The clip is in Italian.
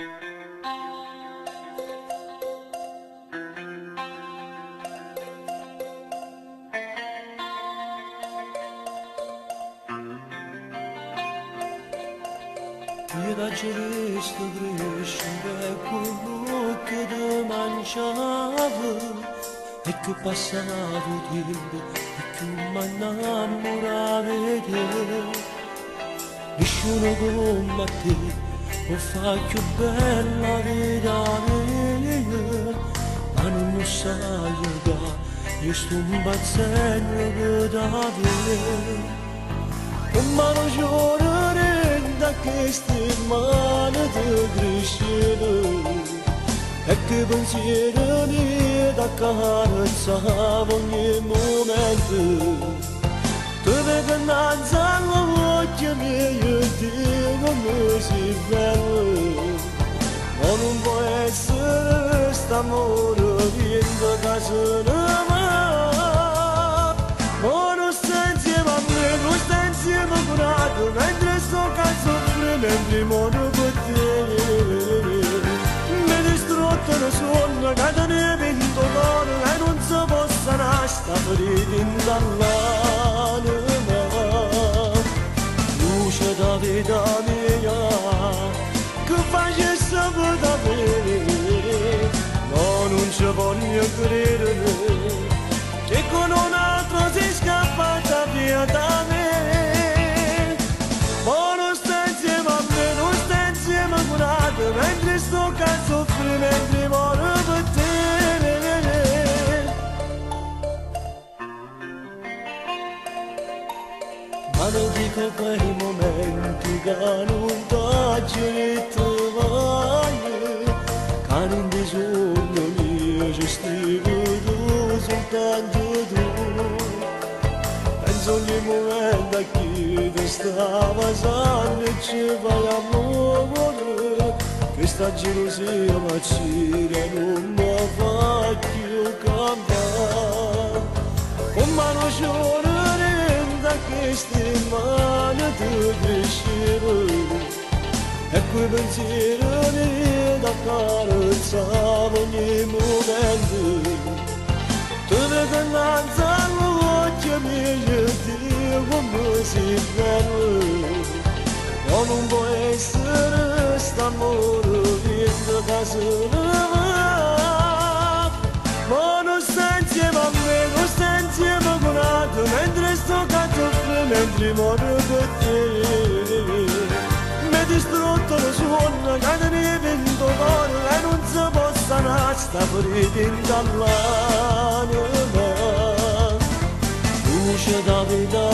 Ti da celeste crescere quello che ti mangiavo e che passavo tempo e che mi innamoravo di te. Nessuno come te lo fa più bella vita mia, ma non lo sai che io sto impazzendo per te. Un mano giorno da queste mani di crescere e che pensiero mi da carezzavo ogni momento. Tu vedi innanza all'occhio mio e dico mi sei bello, ma non può essere st'amore vindo casa mia. Ma non stai insieme a me, non stai insieme a me, mentre sto cazzo mentre muoio con te. Mi distrutto da sonno, cade nel vento d'oro e non si possa nascere ferita dall'anima. Luce da vita mia, che facesse da bene, ma non ci voglio credere che con un altro si scappata via da me. Ma non sta insieme a me, non sta insieme a un altro, mentre sto cazzo soffre, mentre muore per te. Ma non dico quei momenti che non t'aggiungi tu vai, che non bisogna mio gestire tu, soltanto tu. Penso ogni momento a chi ti sta passando e ci vai amore, questa gelosia macina non mi fa più cambiare. Con mano giorno da queste mani ti crescere e quei pensieri da carezzavo ogni momento. Tu vedi innanzi all'occhio mio e dico mi sei bello, ma non può essere st'amore vindo casa mia. Ma non stai insieme a me, non stai insieme a un altro, mentre sto cazzo mentre muoio per te. Mi distrutto da sonno, cade nel vento d'oro e non si possa nascere ferita dall'anima. Luce da vita